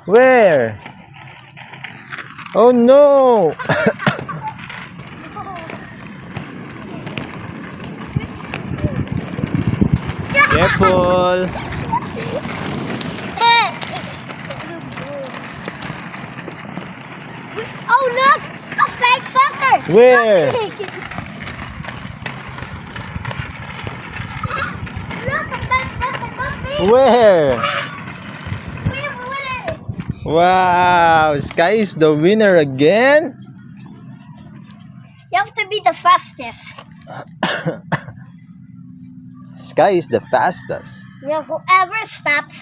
Where? Oh no! Careful! Oh look! A flying saucer! Where? Look, a flying saucer! Where? We have a winner! Wow! Sky is the winner again? You have to be the fastest. Sky is the fastest. Yeah, whoever stops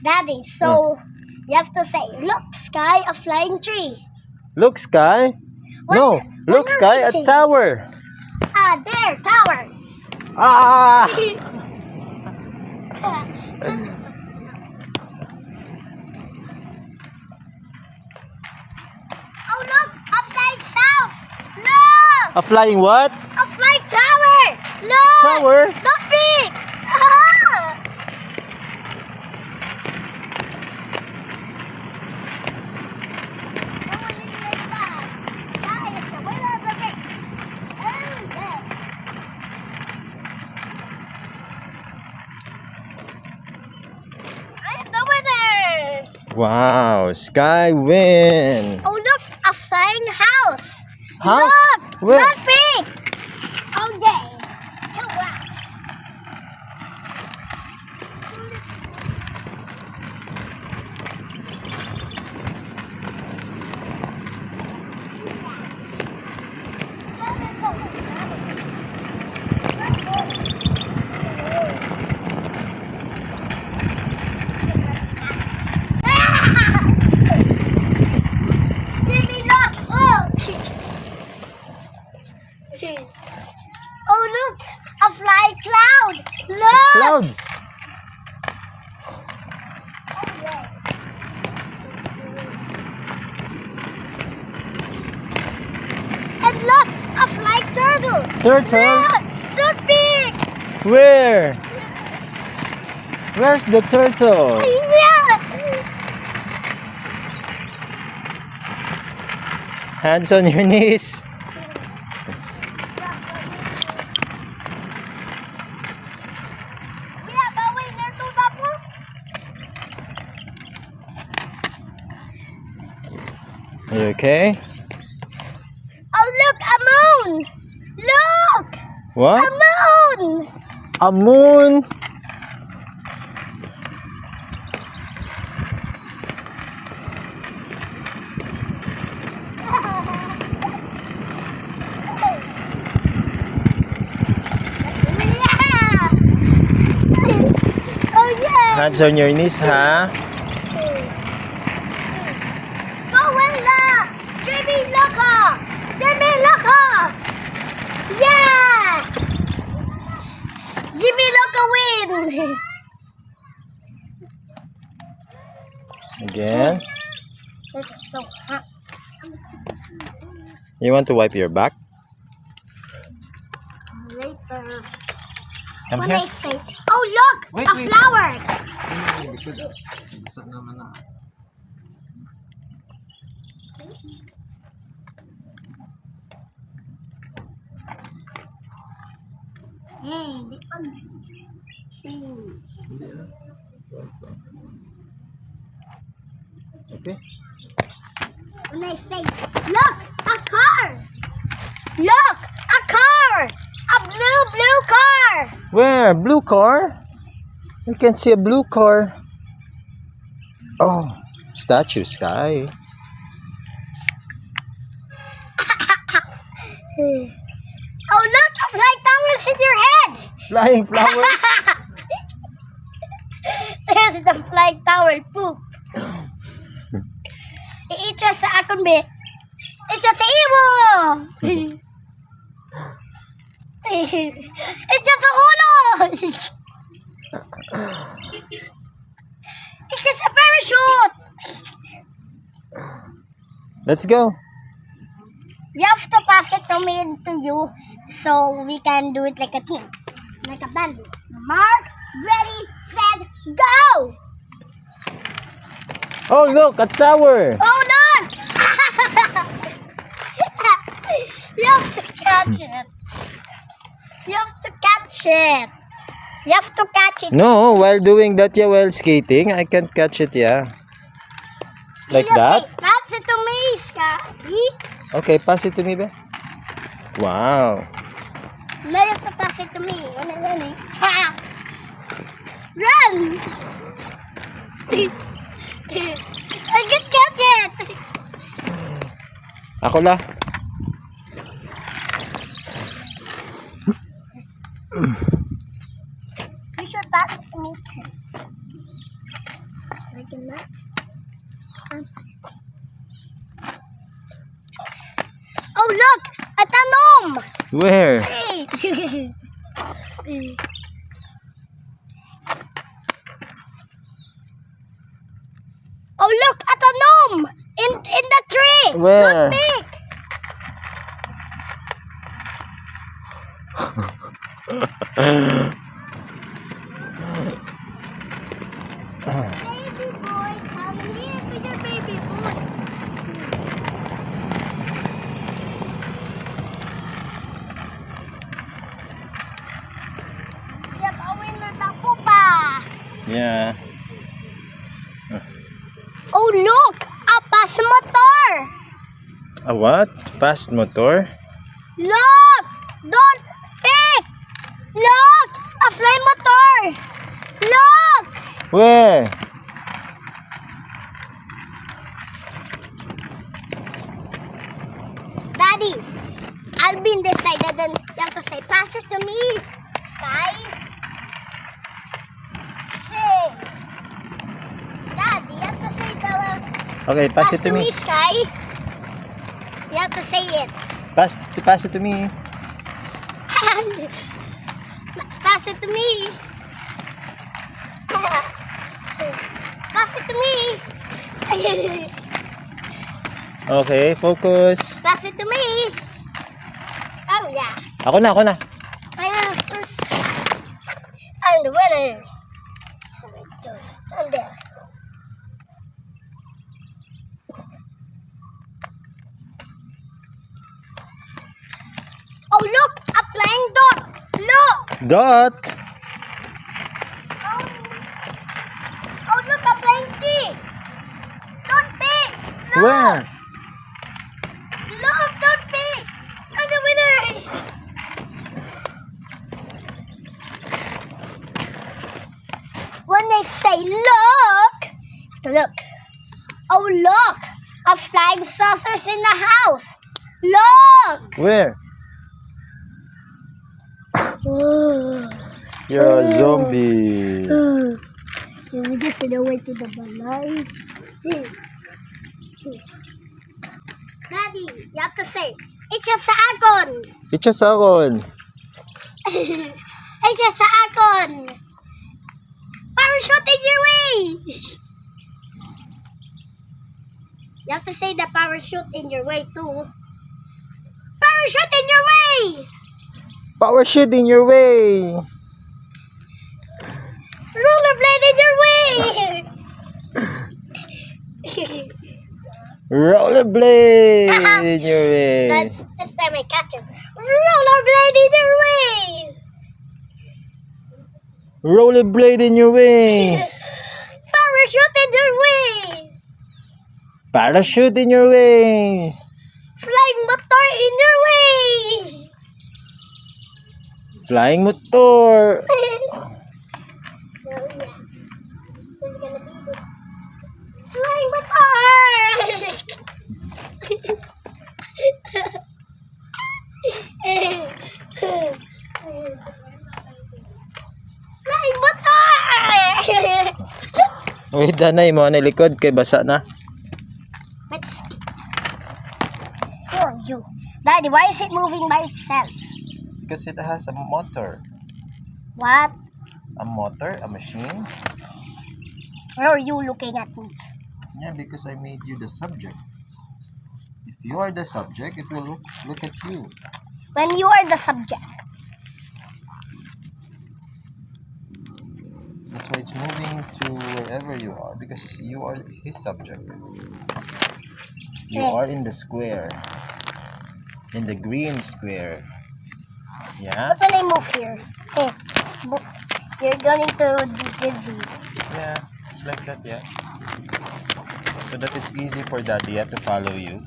Daddy. So you have to say, look, Sky, a flying tree. Look, Sky. No, look, what are Sky, we a saying? tower. Ah, there, tower. Ah! Oh look, a flying house. Look, A flying what? a flying tower. Look, Tower? not big. Ah. Wow, Sky win. Oh look, a flying house. House? Look, Where? not big. Oh yeah. Oh wow. Jimmy, look. Oh. Oh look, a flying cloud. Look. Clouds. And look, a flying turtle. Turtle? Look, so big. Where? Where's the turtle? Yeah. Hands on your knees. We have a winner to the pool. You okay? Oh look, a moon. Look, What? a moon. A moon? Yeah. Oh yeah. Hands on your knees, ha? Go Willa. Jimmy Loco. Jimmy Loco. Yeah. Jimmy Loco win. Again. It's so hot. You want to wipe your back? Later. Come When here. I say, oh look, Wait, a wait. flower. Hey, this one. Okay. When I say, look, a car. Look, a car. A blue car. Where? Blue car? You can see a blue car. Oh, statue, Sky. Oh look, a flying towers in your head. Flying flowers. There's the flying tower poop. Ito sa akong be. Ito sa imo. Ito sa ulo. Ito sa parachute. Let's go. You have to pass it from me to you so we can do it like a team. Like a band. Mark, ready, set, go! Oh, look, a tower. Oh, look! You have to catch it. You have to catch it. You have to catch it. No, while doing that, yeah, while skating, I can't catch it, yeah. Like You that? say, pass it to me, Sky. Okay, pass it to me, ba? Wow. Now you have to pass it to me. Run. Run! I can catch it. Ako la. You should pass it to me. I cannot. Oh, look! A tanom! Where? Oh, look! A tanom! In the tree! Where? Look big! Baby boy, come here with your baby boy. Siap awin na tako pa. Yeah. Oh, look! A bus motor! A what? Fast motor? Look! Don't pick! Look! A fly motor! Look! Where? Daddy, I'll be in this side and then you have to say, pass it to me. Sky. Say. Daddy, you have to say the Okay, pass it to me. Sky. You have to say it. Pass it to me. Pass it to me. Pass it to me. Okay, focus. Pass it to me. Oh yeah. Ako na. I am first. I'm the winner. So I just stand there. Oh look, a flying dot. Look. Dot. Oh look, a flying tea. Don't pick. Look. Where? Look, don't pick. I'm the winner. When they say look, you have to look. Oh look, a flying saucer's in the house. Look. Where? You're a zombie. We get to the way to the balay. Daddy, you have to say, it's just sa akon. Itcha sakon. It's just sa akon. Parachute in your way. You have to say the parachute in your way too. Parachute in your way. Parachute in your way. Rollerblade in your way. Rollerblade in your way. That's time I catch him. Rollerblade in your way. Rollerblade in your way. Parachute in your way. Parachute in your way. Flying motor in your way. Flying motor. Oh, yeah. There's gonna be the flying motor. Flying motor. Wait, danay mo na likod kay basa na. Who are you? Daddy, why is it moving by itself? Because it has a motor. What? A motor? A machine? Why are you looking at me? Yeah, because I made you the subject. If you are the subject, it will look at you. When you are the subject. That's why it's moving to wherever you are, because you are his subject. You are in the square. In the green square. Yeah? But when I move here, hey, you're going to be dizzy. Yeah, it's like that, yeah. So that it's easy for daddy to follow you.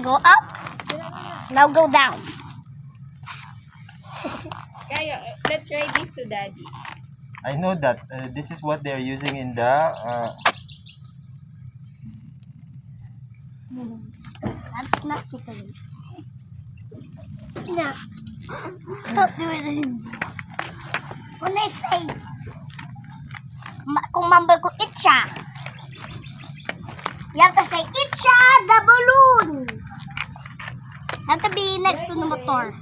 Go up. Now go down. Kaya, let's try this to daddy. I know that this is what they're using in the That's not chicken. No. Don't do it. When I say, kung mumble ko, itcha. You have to say, itcha the balloon. You have to be next to the motor.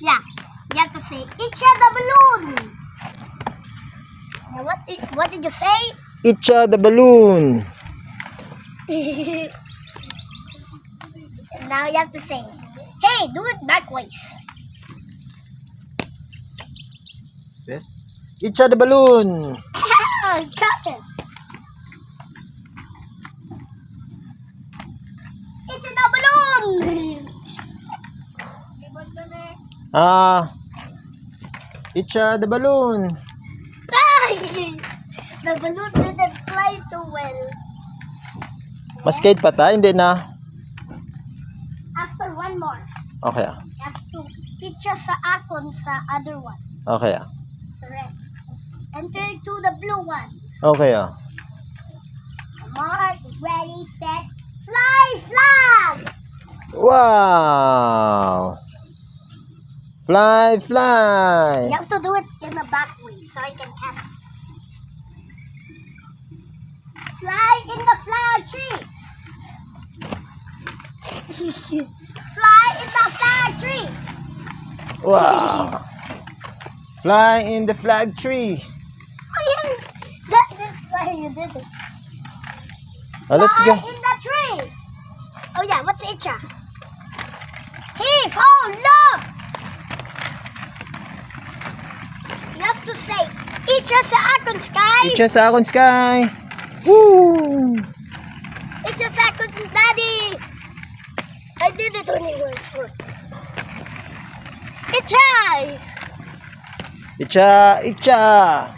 Yeah. You have to say, itcha the balloon. Now, what did you say? Itcha the balloon. Now you have to say, hey, do it backwards. Yes. Itcha the balloon. I got it. It's a balloon. Itcha the balloon. The balloon didn't fly too well. Maskate pa tayo? Hindi na. After one more, Okay. you have to picture sa akon sa other one. Okay. Sa red. Enter to the blue one. Okay. Mark, ready, set, fly, flag. Wow. Fly, fly. You have to do it in the back way so I can catch it. Fly in the flag tree. Fly in the flag tree. Wow. Fly in the flag tree. That's why you did it. Let's Fly go. in the tree. Oh yeah, what's itcha? Heave ho, look. You have to say itcha sa akon sky. Itcha sa akong sky. Woo. Itcha sa akon daddy. I did it on your foot. Itcha. Itcha, itcha.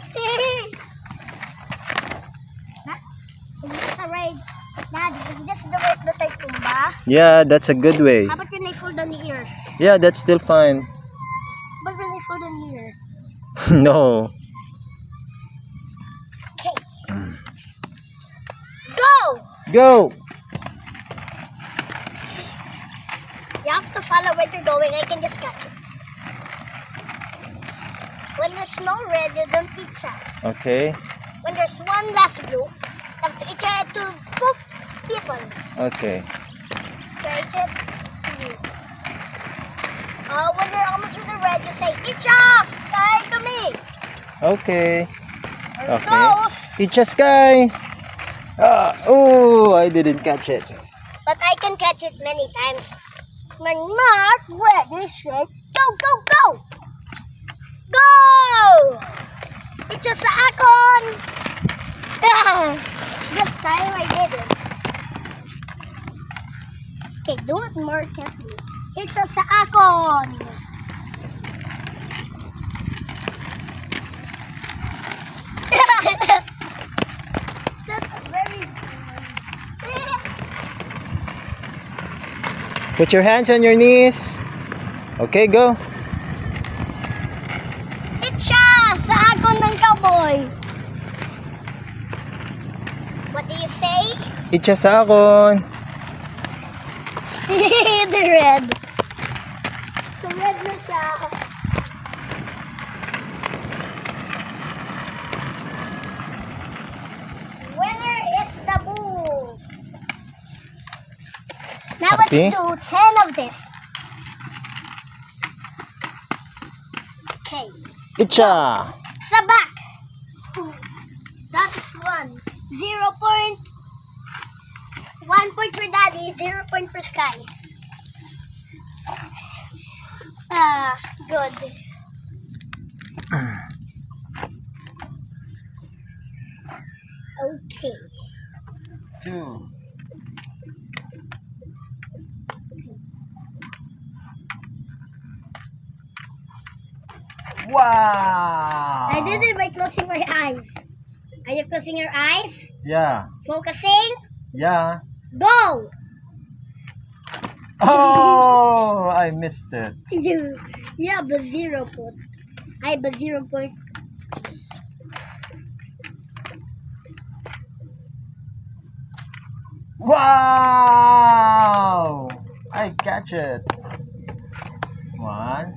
Is this the right? Daddy, is this the right that I tumba? Yeah, that's a good way. How about when I fold on here? Yeah, that's still fine. But when I fold on here? No. Okay. Go! Go. You have to follow where you're going. I can just catch it. When there's no red, you don't itcha. Okay. When there's one last blue, you have to itcha it to both people. Okay. Itcha it to you. When you're almost with the red, you say, itcha! Sky to me! Okay. There it Okay. goes! Itcha sky. Oh, I didn't catch it. But I can catch it many times. When Mark, ready, set, go, go, go! Go! It's just sa akon! This time I did it. Okay, do it more carefully. It's just sa akon! That's very Put your hands on your knees. Okay, go. Itcha! Sa akon ng cowboy! What do you say? Itcha sa akon. The red. The red na siya. Winner is the bull. Now Happy? let's do 10 of this. Okay. Itcha. Sa back. That's 1. 0 point. 1 point for daddy, 0 point for Sky. Good. Okay. 2. Wow! I did it by closing my eyes. Are you closing your eyes? Yeah. Focusing? Yeah. Go! Oh, I missed it. You have a 0 point. I have a 0 point. Wow! I catch it. 1.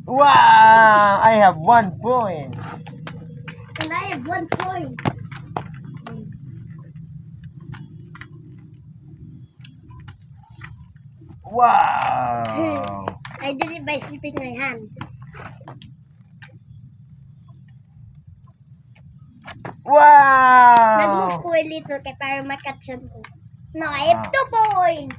Wow! I have 1 point. And I have 1 point. Wow! I did it by slipping my hand. Nag-move Wow! ko a little kaya para makatchan ko. No, I have 2 points.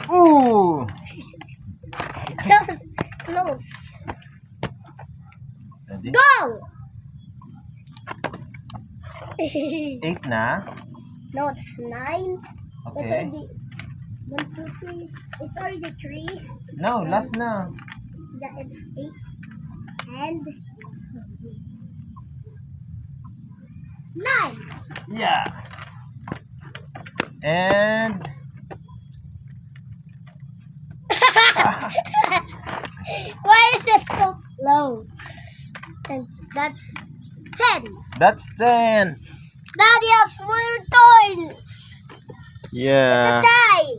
Ooh! Close. Ready? Go! 8 na. No, it's 9. It's Okay. already 1, 2, 3. It's already 3. No, last na. Yeah, it's 8. And 9. Yeah. And Why is this so low? And that's 10. that's 10. Daddy has 4 coins. Yeah. Tie.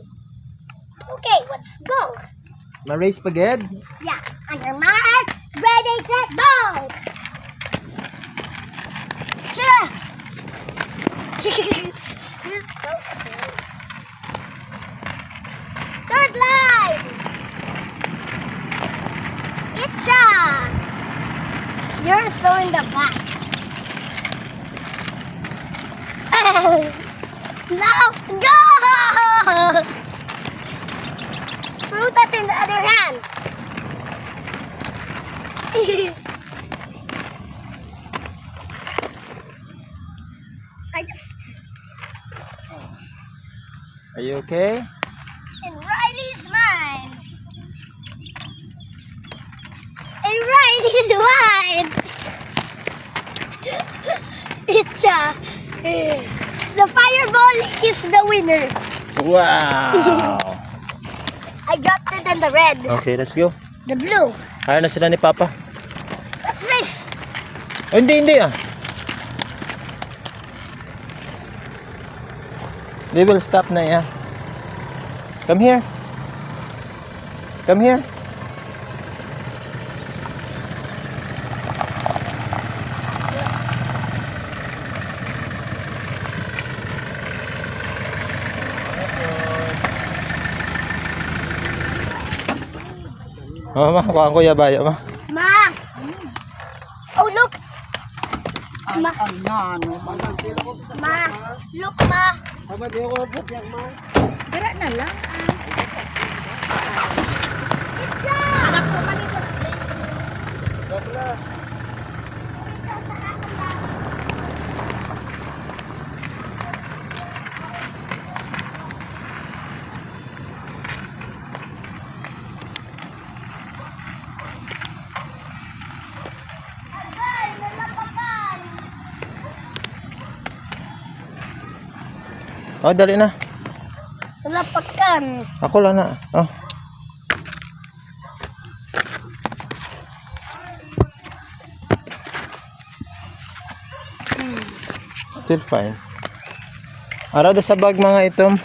Okay, let's go. Ma-race pagad? Yeah, on your mark, ready, set, go. Sure. You're so cool. Third line. Itcha. You're so in the back. Now go! Throw that in the other hand. I just Are you okay? and Riley's mine. And Riley's mine. It's the fireball is the winner. Wow! I dropped it in the red. Okay, let's go. The blue. Hire na sila ni Papa. What's this? Oh, hindi ah. They will stop na, yeah. Come here. Come here. Oh, ma, kuhaan ko yabayo, ma. Ma. Oh, look. Ma. Ma. Look, ma. Tara na lang. Oh, dali na. Lapakan. Ako lang na. Oh. Still fine. Arado sa bag mga itom.